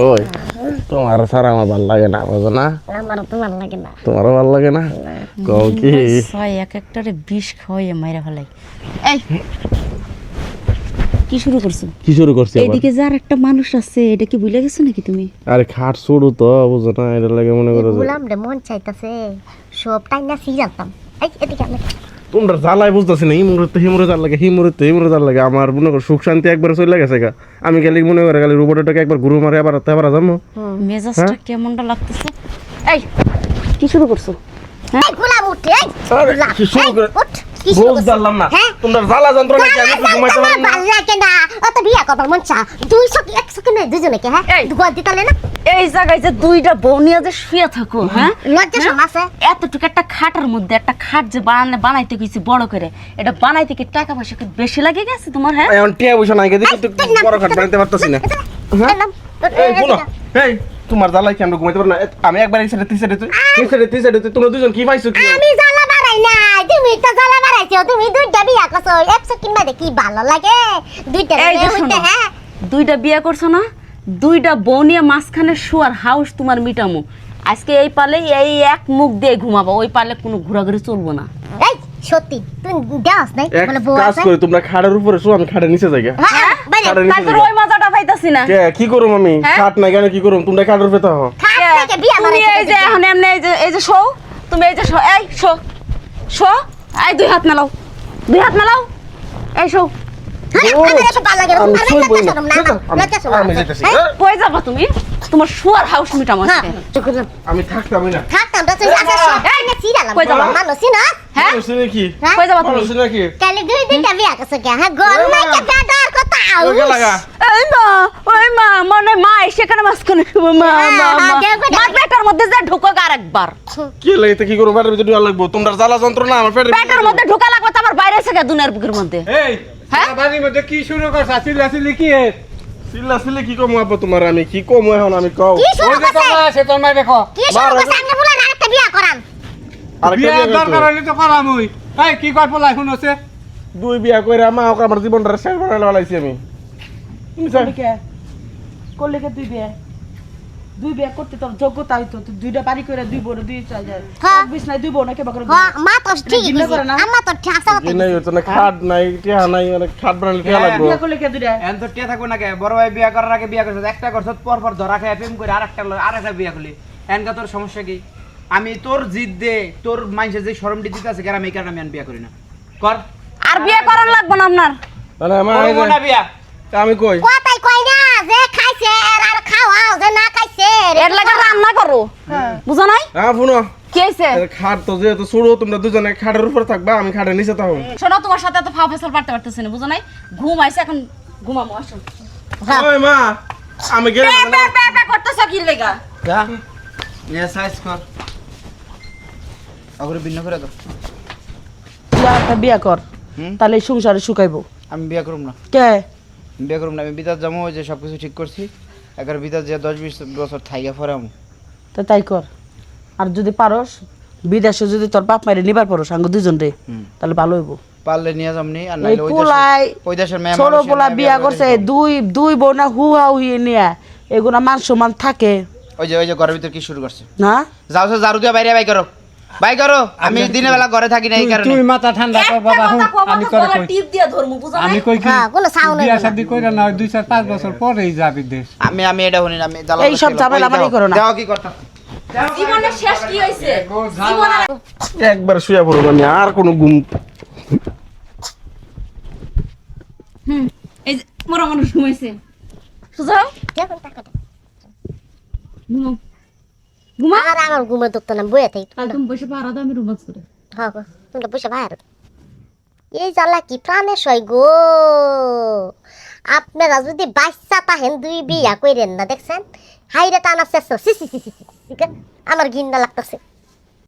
ওই তোমার সারা আমার ভাল লাগে না, বুঝো না? আমারও তো ভালো লাগে না। তোমারও ভাল লাগে না? কও কি? ছয় এক একটারে বিষ খাওয়াইয়ে মাইরা ফেলাই। এই কি শুরু করছো? কি শুরু করছি আবার? এইদিকে যার একটা মানুষ আছে, এটা কি ভুলে গেছো নাকি তুমি? আরে খাট শুরু তো, বুঝো না? এটা লাগে মনে করো যে গুলাম রে মন চাইতাছে সব টাইনা সিজালতাম। এই এদিকে আমি তোমরা জ্বালাই বুঝতেছি না। হিমুরে জাল লাগে, হিমুরে জাল লাগে। আমার মনে করো সুখ শান্তি একবার চলে গেছে গা। আমি খালি মনে করে খালি রোবটটাকে একবার ঘুরু মারে আবার যাবো। মেজাজটা কেমনটা লাগতেছে? এই কি শুরু করছো? এই গুলাম উঠে এই আরে, গুলাম, কি শুরু এই, করে- উঠ, কি শুরু রোজ করছো? জানলাম না হ্যাঁ? তোমরা জ্বালা যন্ত্রণা কি আমি আমার ঘুমাইতে পারি না? ভালো লাগে না। অত বিয়া করবার মন চা 200 কি 100 কি না দুজনে কে হ্যাঁ এই। দুয়া দিতালে না এই জায়গায় যে দুইটা বউ নিয়ে যে শুয়ে থাকো, হ্যাঁ? লজ্জা শরম আছে? এতটুকু একটা খাটের মধ্যে একটা খাট যে বানাইতে গেছি বড় করে, এটা বানাইতে কি টাকা পয়সা কি বেশি লাগে গেছে তোমার? হ্যাঁ, এখন টিয়া পয়সা নাই গেছে কিন্তু বড় খাট বানাইতে পারতাছি না। এই নাম, এই শুনো, এই তোমার জ্বালাই কি আমরা ঘুমাইতে পারি না? আমি একবার এই সাইডে তুই সাইডে তোমরা দুজন কি পাইছো কি? আমি জ্বালা বাড়াই নাই, তুমি তো জ্বালা বাড়াইছো। তুমি দুইটা বিয়া করছো 100 কিনবা কি ভালো লাগে? দুইটা এই যে বিয়ে হইতে শোনো, হ্যাঁ দুইটা বিয়ে করছো না, দুইটা বউ নিয়ে মাঝখানে শুয়ার হাউস তোমার মিটামো। আজকে এই পালে এই এক মুখ দিয়ে ঘুমাবো, ওই পালে কোনো ঘোরাঘুরি চলবো না। এই সত্যি তুই দেওয়াস নাই এক মানে বউ কাজ আছে? করে তোমরা খাটের উপরে শো, আমি খাটের নিচে যাই গা। হ্যাঁ বাইরে খাটের নিচে তারপর যাই ওই মজাটা পাইতাছি না। কে কি করুম আমি? হ্যাঁ? খাট নাই কেন কি করুম? তোমরা খাটের উপরে থাকো। খাট থেকে বিয়া তুমি বাড়াইছো এই যে এখন এমনি এই যে শো, তুমি এই যে শো, এই শো শো, এই দুই হাত মেলাও, দুই হাত মেলাও, এই শো। আমার এসব ভালো লাগে না। আমি আমার শুইবই লজ্জা না। শরম না, লজ্জা শরম আমি আছে। যাইতেছি। হ্যাঁ? কই যাবা তুমি? তোমার শুয়ার হাউস মিটামো হ্যাঁ, আজকে। চুপ করে যাও। আমি থাকতামই না। থাকতাম তো তুই আচ্ছা সব টাইনা সিরালাম। কই যাবা? মানুষ না হ্যাঁ, মানুষ নাকি? হ্যাঁ? কই যাবা তুমি? মানুষ নাকি? কালে দুইটা বিয়া করছো কে হ্যাঁ গল নাই কে বেদার কথা আউস। ওকে লাগা। এই মা, ওই মা, মানে মা সেখানে মাঝখানে মা মা হ্যাঁ, মা হ্যাঁ, দেখো, দেখো। মার পেটের মধ্যে যে ঢুকো আরেকবার, কি লাগতে কি করব? পেটের ভিতরে ঢুকা লাগবো। তোমরা জ্বালা যন্ত্রণা আমার পেটের পেটের মধ্যে ঢুকা লাগবে তো আবার বাইরে এসে গে দুনিয়ার বুকের মধ্যে। এই হ্যাঁ? বাড়ির মধ্যে কি শুরু করছ? চিল্লাচিল্লি কি এর? চিল্লা কি কম আব্বা তোমার? আমি কি কম এখন আমি কও? কি শুরু ওই যে করছে? তোমরা আছে তোমরা দেখো। কি শুরু করছে? আপনি বলেন আরেকটা বিয়া করান। আরেকটা বিয়া বিয়া দরকার করতো। হলে তো করাম ওই। এই কি কর পোলা এখন আছে? দুই বিয়া কইরা মা ওকে আমার জীবনটা শেষ বানাইলে ফেলাইছি আমি। তুমি স্যার করলে কে দুই বিয়ে করতে তোর যোগ্যতা হইতো, তুই দুইটা বাড়ি করে দুই বোন দুই চাই যায় হ্যাঁ। বিছনায় দুই বোন কেবা করে হ্যাঁ মা তো ঠিক ভিন্ন করে না? আম্মা তো ঠিক আছে কি নাই হতো না, খাট নাই, টিয়া নাই, মানে খাট বানাইলে টিয়া লাগবো। বিয়ে করলে কে দুইটা এন তো টিয়া থাকবো না কে? বড় ভাই বিয়া করার আগে বিয়া করছ, একটা করছ পর পর ধরা খায় প্রেম করে আরেকটা বিয়া করলি। এনকা তোর সমস্যা কি? আমি তোর জিদ দে, তোর মাইন্ডে যে শরমটি দিতে আছে আমি এই কারণে আমি বিয়া করি না। কর আর বিয়ে করার লাগবে না আপনার। মানে আমার করবো না বিয়া। আমি কই কথাই কই না যে খাইছে আর খাওয়াও যে না খাইছে এর লাগে রান্না করো, বুঝো নাই? হ্যাঁ শুনো, কি হইছে? খাট তো যেহেতু ছোড়ো, তোমরা দুজনে খাটের উপরে থাকবা, আমি খাটের নিচে থাকবো। শোনো, তোমার সাথে এত ফাও ফেসাল পারতে পারতেছি না, বুঝো নাই? ঘুম আইছে, এখন ঘুমাবো, আসো। ওই মা, আমি গেলাম পে, পে, পে, পে করতেছো কি লেগা? যা নিয়ে সাইজ কর, আগরে ভিন্ন করে দাও। একটা বিয়া কর, হুম? তাহলে এই সংসারে শুকাইবো। আমি বিয়া করব না, কে বিয়া করব না। আমি বিদাত যাবো, ওই যে সবকিছু ঠিক করছি। একবার বিদাত যে 10-20 বছর থাইগা পরে আমি তো তাই কর। আর যদি পারস বিদেশে যদি তোর বাপ মায়ের নিবার পারস আঙ্গ দুজন রে, তাহলে ভালো হইব। পারলে নিয়ে যামনি। আর এই নাইলে ওই পোলাই ওই দেশের মেয়ে ছোট মানুষের পোলা মেয়ে বিয়া করে করছে, নিতে হবে। দুই বোনা হুহা হুইয়ে নিয়ে এগুলা মান সম্মান থাকে ওই যে ঘরের ভিতর কি শুরু করছে? না? যাও তো ঝাড়ু দিয়ে বাইরে বাই করো, বাই করো। আমি দিনের বেলা ঘরে থাকি না এই কারণে। তুই মাথা ঠান্ডা কর একটা বাবা। কথা কবা আমি তো করে গলা কই, টিপ দিয়া ধরমু, বুঝো নাই? আমি কই কি হ্যাঁ কোনো সাউন্ড বিয়া শাদি কইরা না 2-4-5 বছর পরেই যাবি দেশ। আমি এটা শুনি না। আমি জ্বালা এই সব ঝামেলা আমারই করো না। যাও কি করতাম। জীবনের শেষ কি হইছে? জীবনের একবার শুয়ে পড়বো, আমি আর কোনো ঘুম। এই যে মোরা মানুষ ঘুমাইছে, সুজাও ঘুমাও, ঘুমা। আর আমার ঘুমে ধরতো না বইয়া থাকি তাহলে তুমি বসে পারা দাও, আমি রুমাজ করে। হ্যাঁ গো, তোমরা বসে বাইরে এই জ্বালা কি প্রাণে সয় গো। আপনারা যদি বাচ্চা তাহেন দুই বিয়া কইরেন না দেখছেন হাইরে টানা শেষ আমার ঘিন্না লাগতেছে।